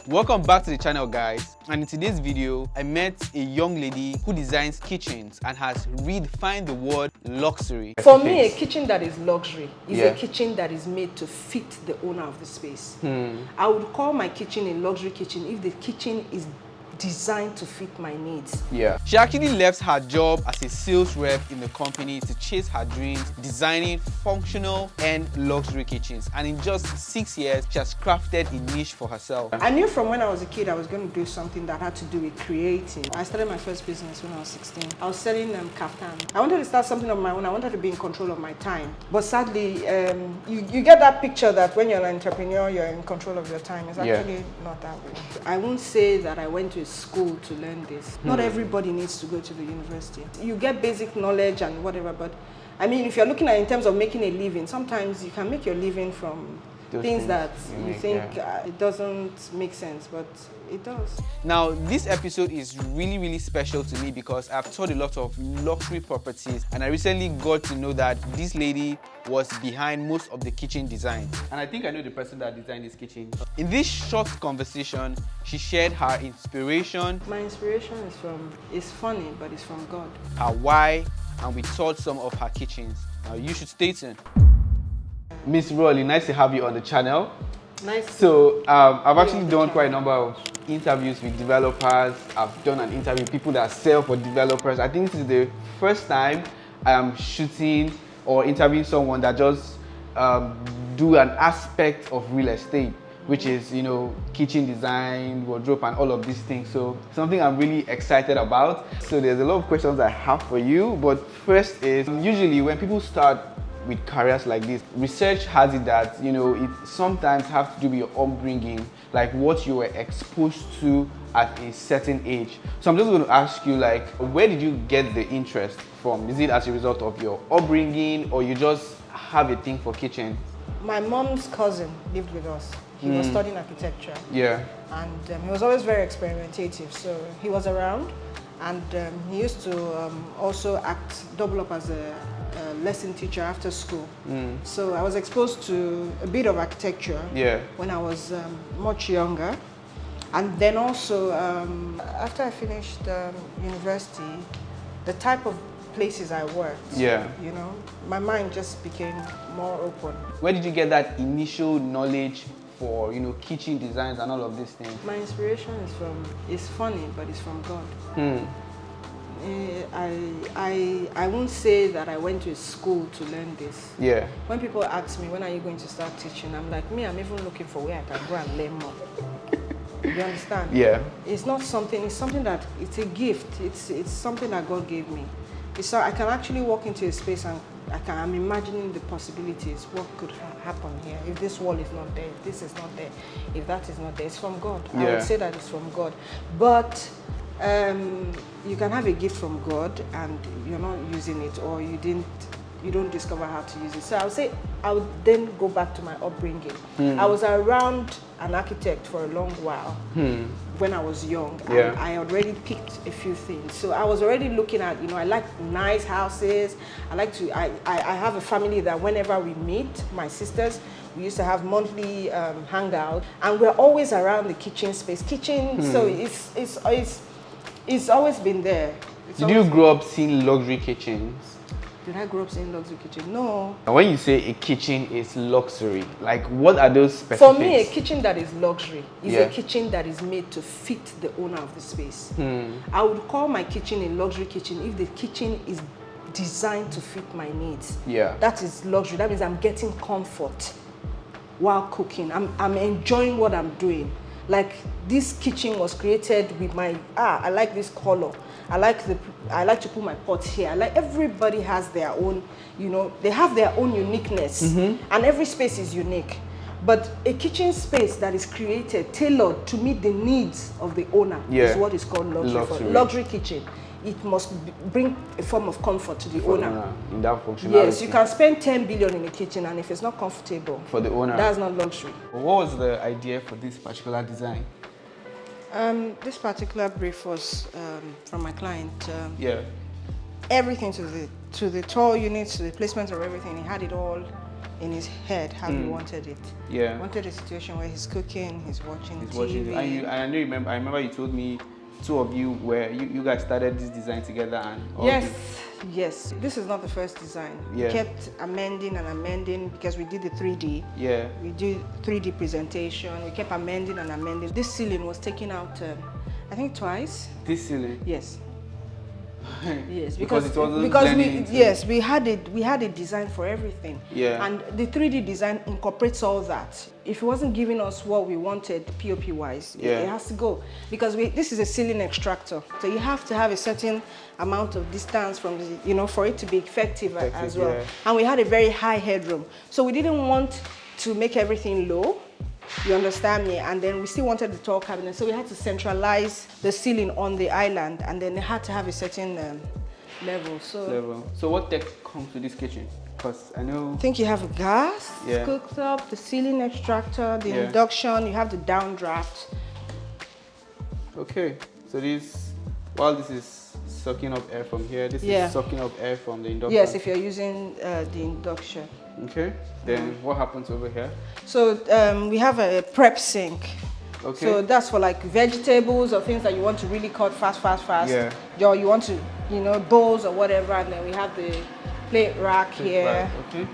Welcome back to the channel, guys, and in today's video I met a young lady who designs kitchens and has redefined the word luxury. For me, a kitchen that is luxury is a kitchen that is made to fit the owner of the space. I would call my kitchen a luxury kitchen if the kitchen is designed to fit my needs. She actually left her job as a sales rep in the company to chase her dreams, designing functional and luxury kitchens. And in just 6 years, she has crafted a niche for herself. I knew from when I was a kid I was going to do something that had to do with creating. I started my first business when I was 16. I was selling kaftan. I wanted to start something of my own. I wanted to be in control of my time. But sadly, you get that picture that when you're an entrepreneur, you're in control of your time. It's actually not that way. I won't say that I went to school to learn this. Not everybody needs to go to the university. You get basic knowledge and whatever, but I mean, if you're looking at it in terms of making a living, sometimes you can make your living from things that you think it doesn't make sense, but it does. Now, this episode is really special to me because I've taught a lot of luxury properties, and I recently got to know that this lady was behind most of the kitchen design. And I think I know the person that designed this kitchen. In this short conversation, she shared her inspiration. My inspiration is funny, but it's from God. Her why, and we taught some of her kitchens. Now, you should stay tuned. Miss Roli, nice to have you on the channel. Nice. So I've actually done quite a number of interviews with developers. I've done an interview with people that sell for developers. I think this is the first time I am shooting or interviewing someone that just do an aspect of real estate, which is, you know, kitchen design, wardrobe, and all of these things. So something I'm really excited about. So there's a lot of questions I have for you, but first is, usually when people start with careers like this, research has it that, you know, it sometimes has to do with your upbringing, like what you were exposed to at a certain age. So I'm just going to ask you, like, where did you get the interest from? Is it as a result of your upbringing, or you just have a thing for kitchen? My mom's cousin lived with us. He was studying architecture. And he was always very experimentative. So he was around, and he used to also double up as a lesson teacher after school. So I was exposed to a bit of architecture when I was much younger. And then also, after I finished university, the type of places I worked, you know, my mind just became more open. Where did you get that initial knowledge for, you know, kitchen designs and all of these things? My inspiration is funny, but it's from God. I won't say that I went to school to learn this. When people ask me, when are you going to start teaching? I'm like, I'm even looking for where I can go and learn more. You understand? It's not something, it's something that, it's a gift. It's something that God gave me. So I can actually walk into a space and I'm imagining the possibilities, what could happen here, if this wall is not there, if this is not there, if that is not there. It's from God. I would say that it's from God. But you can have a gift from God and you're not using it, or you don't discover how to use it. So I would say I would then go back to my upbringing. I was around an architect for a long while when I was young, and I already picked a few things. So I was already looking at, you know, I like nice houses. I have a family that whenever we meet, my sisters, we used to have monthly hangout, and we're always around the kitchen space. So it's always been there. Did you grow up seeing luxury kitchens? Did I grow up seeing luxury kitchen? No. And when you say a kitchen is luxury, like what are those specifics? For me, a kitchen that is luxury is a kitchen that is made to fit the owner of the space. I would call my kitchen a luxury kitchen if the kitchen is designed to fit my needs. That is luxury. That means I'm getting comfort while cooking. I'm enjoying what I'm doing. Like, this kitchen was created with my, I like this color. I like to put my pot here. Everybody has their own, you know, they have their own uniqueness, and every space is unique. But a kitchen space that is created, tailored to meet the needs of the owner is what is called luxury. Luxury kitchen. It must bring a form of comfort to the owner. In that functionality. Yes, you can spend 10 billion in a kitchen, and if it's not comfortable for the owner, that's not luxury. What was the idea for this particular design? This particular brief was from my client. Everything to the tall units, to the placement of everything, he had it all in his head how he wanted it. Yeah. He wanted a situation where he's cooking, he's watching TV. And I remember you told me two of you you guys started this design together and Yes. This is not the first design. Yeah. We kept amending and amending because we did the 3D. Yeah. We did 3D presentation. We kept amending and amending. This ceiling was taken out, I think twice. This ceiling? Yes. Yes, because it wasn't we had a design for everything. Yeah. And the 3D design incorporates all that. If it wasn't giving us what we wanted POP wise, it has to go, because this is a ceiling extractor, so you have to have a certain amount of distance from the, for it to be effective as well. Yeah. And we had a very high headroom, so we didn't want to make everything low. You understand me? And then we still wanted the tall cabinet, so we had to centralize the ceiling on the island, and then it had to have a certain level. So what tech comes with this kitchen? Because I think you have a gas cooktop, the ceiling extractor, the induction, you have the downdraft. Okay, so while this is sucking up air from here, this is sucking up air from the induction. Yes, if you're using the induction. Okay, then what happens over here? So we have a prep sink. Okay. So that's for like vegetables or things that you want to really cut fast. Yeah. Or you want to, bowls or whatever, and then we have the plate rack here. Okay.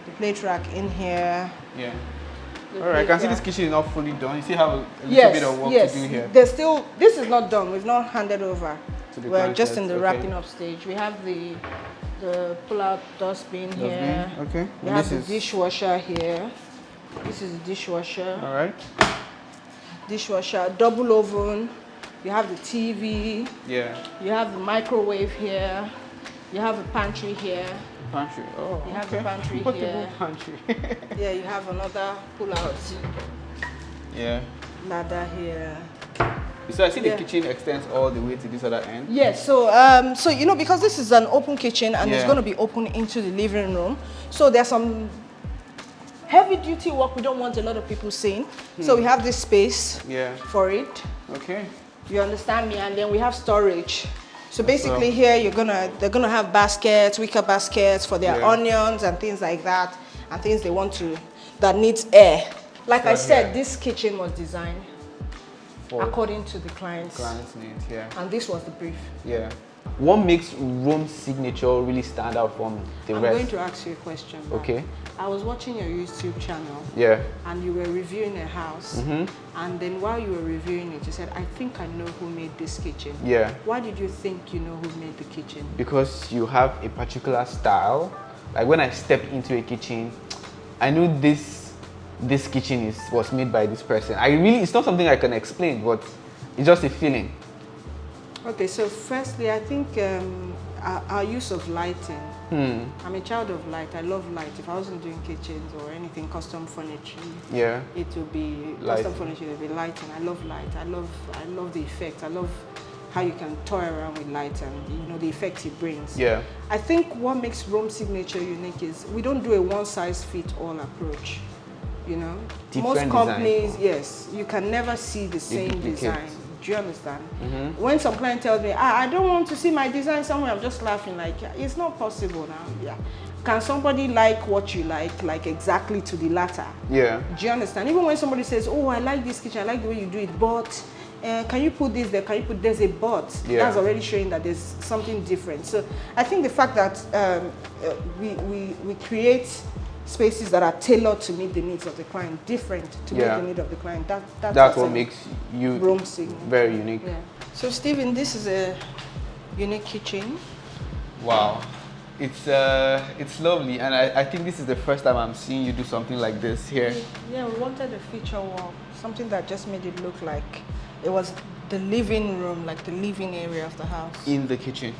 The plate rack in here. Yeah. All right, I can see this kitchen is not fully done. You still have a little bit of work to do here. This is not done. We've not handed over. We're just in the wrapping up stage. We have the pull-out dustbin here. Okay. We have the dishwasher here. This is the dishwasher. All right. Dishwasher, double oven. You have the TV. Yeah. You have the microwave here. You have a pantry here. Pantry. Oh. You have the pantry here. Portable pantry. Yeah, you have another pull-out. Yeah. Ladder here. So I see the kitchen extends all the way to this other end. Yes, so because this is an open kitchen and it's going to be open into the living room, so there's some heavy duty work we don't want a lot of people seeing. So we have this space for it. Okay. You understand me? And then we have storage. So basically here they're gonna have baskets, wicker baskets for their onions and things like that, and things that needs air. Like I said, this kitchen was designed according to the client's needs, and this was the brief. Yeah. What makes Rome's signature really stand out from the rest? I'm going to ask you a question. Okay. I was watching your YouTube channel. Yeah. And you were reviewing a house. And then while you were reviewing it, you said, I think I know who made this kitchen. Yeah. Why did you think you know who made the kitchen? Because you have a particular style. Like when I stepped into a kitchen, I knew this kitchen was made by this person. It's not something I can explain, but it's just a feeling. Okay, so firstly, I think our use of lighting. I'm a child of light. I love light. If I wasn't doing kitchens or anything custom furniture, it would be custom furniture. It would be lighting. I love light. I love the effect. I love how you can toy around with light and the effects it brings. Yeah. I think what makes Rome signature unique is we don't do a one-size-fits-all approach. Most companies, you can never see the same design. Do you understand? When some client tells me, I don't want to see my design somewhere, I'm just laughing like, it's not possible now. Yeah. Can somebody like what you like exactly to the latter? Yeah. Do you understand? Even when somebody says, oh, I like this kitchen, I like the way you do it, but can you put this there? Can you put there's a but? That's already showing that there's something different. So I think the fact that we create spaces that are tailored to meet the needs of the client, different to meet the need of the client. That's what makes you Rome very unique. Yeah. So Steven, this is a unique kitchen. Wow, it's lovely, and I think this is the first time I'm seeing you do something like this here. Yeah, we wanted a feature wall, something that just made it look like it was the living room, like the living area of the house. In the kitchen.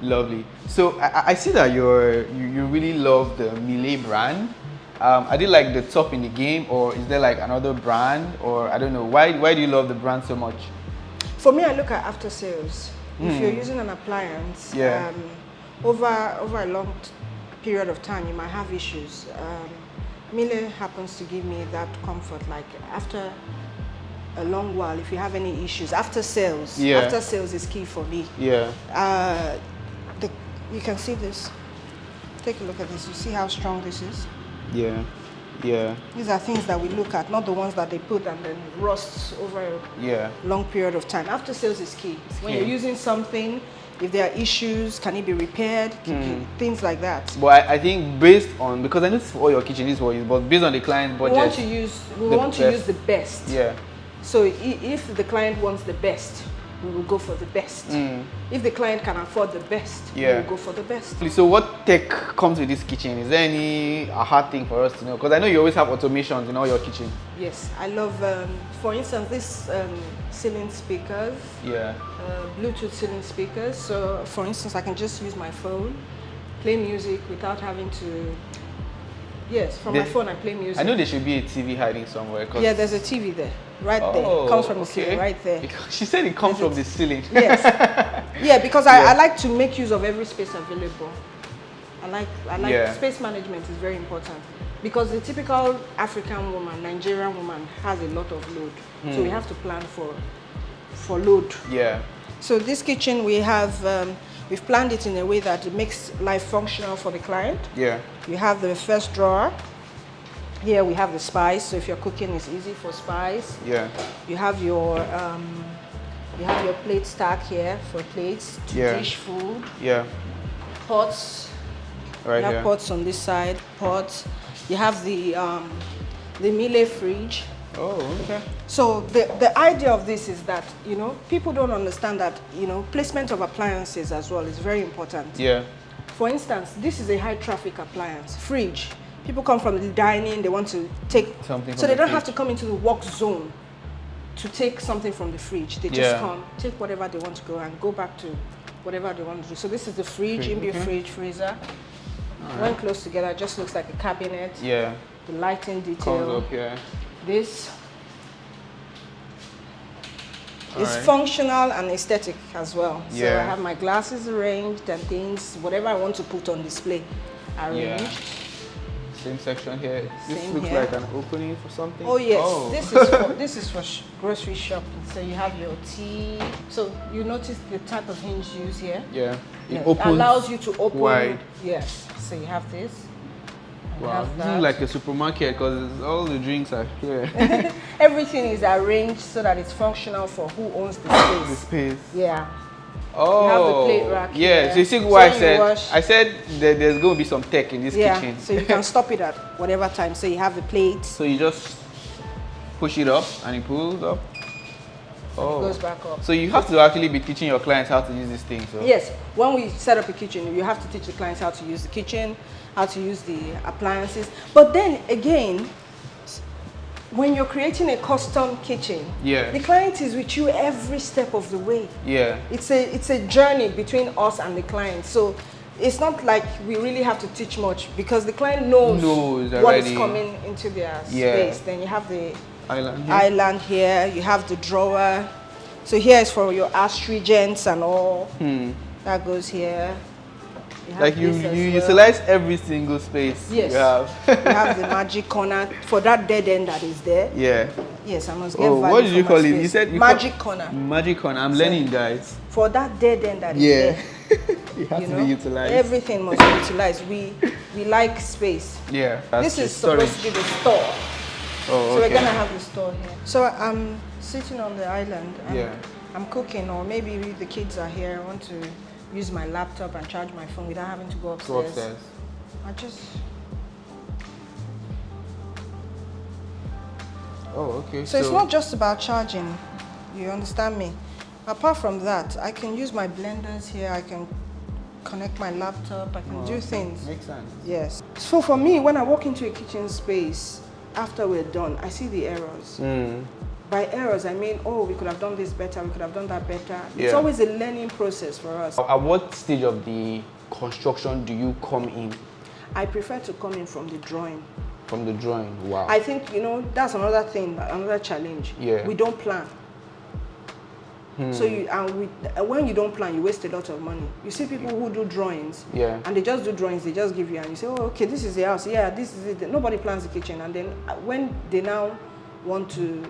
Lovely. So I see that you really love the Miele brand. Are they like the top in the game, or is there like another brand, or I don't know? Why do you love the brand so much? For me, I look at after sales. If you're using an appliance, over a long period of time, you might have issues. Miele happens to give me that comfort. Like after a long while, if you have any issues after sales, after sales is key for me. Yeah. You can see this. Take a look at this. You see how strong this is? Yeah. Yeah. These are things that we look at, not the ones that they put and then rust over a long period of time. After sales is key. When you're using something, if there are issues, can it be repaired? Things like that. But I think based on, because I know for all your kitchen is for you, but based on the client budget, we want to use the best. Yeah. So if the client wants the best, we will go for the best. If the client can afford the best, we will go for the best. So what tech comes with this kitchen? Is there any hard thing for us to know? Because I know you always have automations in all your kitchen. Yes, I love, for instance, this ceiling speakers. Yeah. Bluetooth ceiling speakers. So for instance, I can just use my phone, play music without having to... Yes, from my phone I play music. I know there should be a TV hiding somewhere. Yeah, there's a TV there. Right there. It comes from the ceiling, right there. She said it comes from the ceiling. Yes. Yeah, because I like to make use of every space available. I like space management is very important. Because the typical African woman, Nigerian woman has a lot of load. So we have to plan for load. Yeah. So this kitchen we have, we've planned it in a way that it makes life functional for the client. Yeah. You have the first drawer. Here we have the spice, so if you're cooking, it's easy for spice. Yeah. You have your plate stack here for plates to dish food. Yeah. Pots. Right you have pots on this side. Pots. You have the Miele fridge. Oh, okay. So the idea of this is that, you know, people don't understand that, you know, placement of appliances as well is very important. Yeah. For instance, this is a high traffic appliance, fridge. People come from the dining, they want to take something, so they don't have to come into the work zone to take something from the fridge. They just come, take whatever they want to go and go back to whatever they want to do. So this is the fridge, inbuilt fridge, freezer. When close together, it just looks like a cabinet. Yeah. The lighting detail. Comes up here. This is functional and aesthetic as well. So I have my glasses arranged and things, whatever I want to put on display, arranged. Same section here. This looks like an opening for something. Oh yes, this is for grocery shopping. So you have your tea. So you notice the type of hinge used here. Yeah. It allows you to open wide. Yes. So you have this. Wow, this is like a supermarket because all the drinks are here. Everything is arranged so that it's functional for who owns the space. The space. Yeah. Oh, you have the plate rack here. So you see why I said that there's going to be some tech in this kitchen. So you can stop it at whatever time. So you have the plates. So you just push it up and it pulls up. Oh. It goes back up. So you have to actually be teaching your clients how to use this thing. So. Yes, when we set up a kitchen, you have to teach the clients how to use the kitchen, how to use the appliances. But then again, when you're creating a custom kitchen, the client is with you every step of the way. Yeah. It's a journey between us and the client. So it's not like we really have to teach much because the client knows what is coming into their space. Then you have the island here. You have the drawer. So here is for your astringents and all. That goes here. Like you utilize every single space. Yes. You have the magic corner for that dead end that is there. Yeah. Yes, I must get value. What did you call it? You said magic corner. Magic corner. I'm learning, guys. For that dead end that is there. It has to be utilized. Everything must be utilized. We like space. Yeah. This is supposed to be the store. So we're gonna have the store here. So I'm sitting on the island and I'm cooking, or maybe the kids are here. I want to use my laptop and charge my phone without having to go upstairs. I just... Oh, okay. So it's not just about charging, you understand me? Apart from that, I can use my blenders here, I can connect my laptop, I can do things. Makes sense. Yes. So for me, when I walk into a kitchen space, after we're done, I see the errors. By errors, I mean, oh, we could have done this better, we could have done that better. It's always a learning process for us. At what stage of the construction do you come in? I prefer to come in from the drawing. From the drawing, wow. I think, you know, that's another thing, another challenge. Yeah. We don't plan. So when you don't plan, you waste a lot of money. You see people who do drawings, and they just do drawings, they just give you, and you say, oh, okay, this is the house, this is it. Nobody plans the kitchen, and then when they now want to,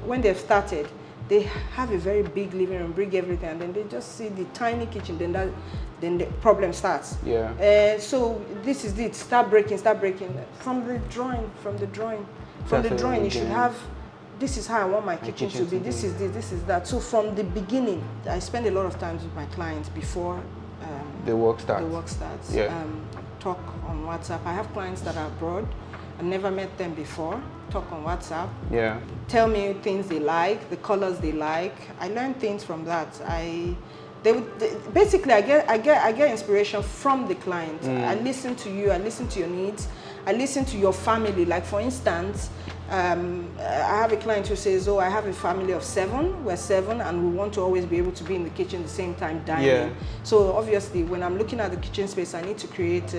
when they've started, they have a very big living room, bring everything, and then they just see the tiny kitchen, then the problem starts. Yeah. So this is it. Start breaking. From the drawing, you should have, this is how I want my kitchen to be. This is this, this is that. So from the beginning, I spend a lot of time with my clients before the work starts. Yeah. Talk on WhatsApp. I have clients that are abroad. I've never met them before. Talk on WhatsApp. Yeah. Tell me things they like, the colors they like. I learn things from that. Basically I get inspiration from the client. I listen to you. I listen to your needs. I listen to your family. Like for instance, I have a client who says, "Oh, I have a family of 7. We're 7, and we want to always be able to be in the kitchen at the same time dining." Yeah. So obviously, when I'm looking at the kitchen space, I need to create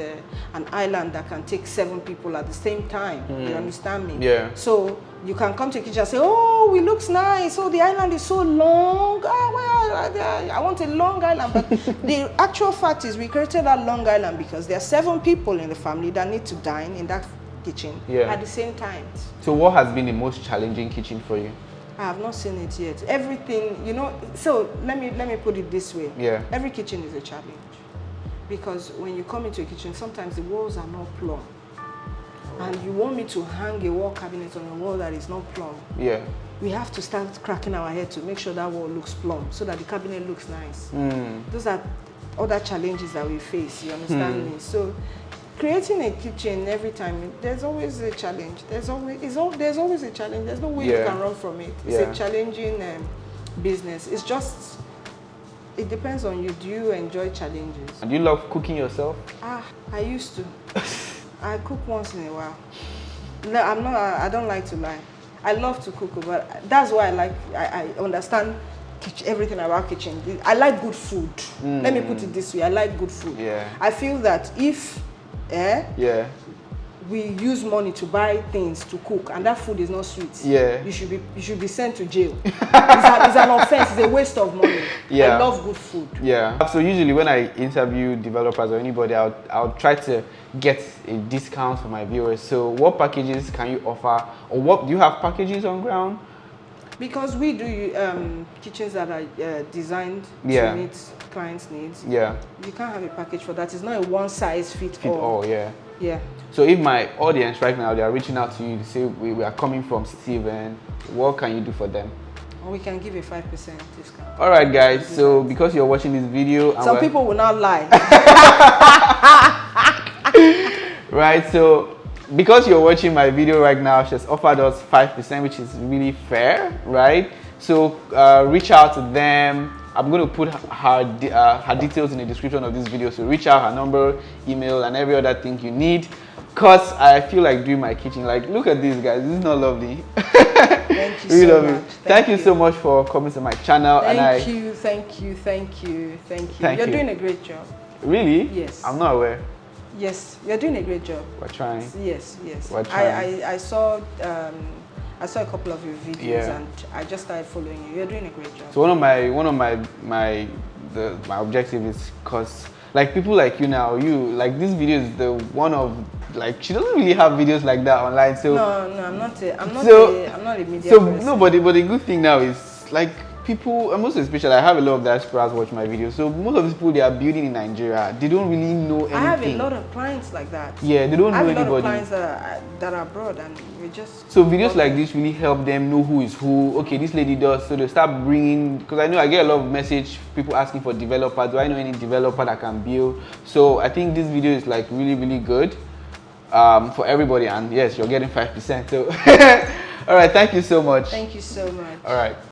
an island that can take 7 people at the same time. You understand me? Yeah. So you can come to the kitchen and say, "Oh, it looks nice. Oh, the island is so long. I want a long island." But the actual fact is, we created that long island because there are 7 people in the family that need to dine in that kitchen at the same time. So what has been the most challenging kitchen for you? I have not seen it yet. Everything, you know, so let me put it this way. Yeah. Every kitchen is a challenge. Because when you come into a kitchen, sometimes the walls are not plumb. And you want me to hang a wall cabinet on a wall that is not plumb. Yeah. We have to start cracking our head to make sure that wall looks plumb so that the cabinet looks nice. Those are other challenges that we face, you understand me? So creating a kitchen every time, there's always a challenge. There's always a challenge. There's no way you can run from it. It's a challenging business. It's just, it depends on you. Do you enjoy challenges? And do you love cooking yourself? I used to. I cook once in a while. No, I don't like to lie. I love to cook, but that's why I understand everything about kitchen. I like good food. Let me put it this way. I like good food. Yeah. I feel that if we use money to buy things to cook and that food is not sweet, you should be sent to jail. It's an offense. It's a waste of money. I love good food. So usually when I interview developers or anybody, I'll try to get a discount for my viewers. So what packages can you offer, or what do you have packages on ground? Because we do kitchens that are designed to meet clients' needs. You can't have a package for that. It's not a one size fit all. Yeah. So if my audience right now, they are reaching out to you to say we are coming from Steven, what can you do for them? Or we can give a 5% discount. All right, guys. So because you're watching this video, some people will not lie. Right. So because you're watching my video right now, she's offered us 5%, which is really fair, right? So reach out to them. I'm going to put her details in the description of this video. So reach out, her number, email, and every other thing you need. Because I feel like doing my kitchen. Like, look at this, guys. This is not lovely. Thank you so much. Thank you so much for coming to my channel. Thank you. You're doing a great job. Really? Yes. I'm not aware. Yes, you're doing a great job. We're trying. Yes. We're trying. I saw a couple of your videos and I just started following you. You're doing a great job. So one of my objective is, because like people like you now, like this video is the one of, like, she doesn't really have videos like that online. So no, I'm not a media person. No, but the good thing now is, like, people, and most especially, I have a lot of diasporas watch my videos. So most of the people, they are building in Nigeria, they don't really know anything. I have a lot of clients like that. Yeah, they don't know anybody. I have a lot of clients that are abroad, and we just... So videos like this really help them know who is who. Okay, this lady does. So they start bringing, because I know I get a lot of message, people asking for developers. Do I know any developer that can build? So I think this video is like really, really good for everybody. And yes, you're getting 5%. So all right, thank you so much. Thank you so much. All right.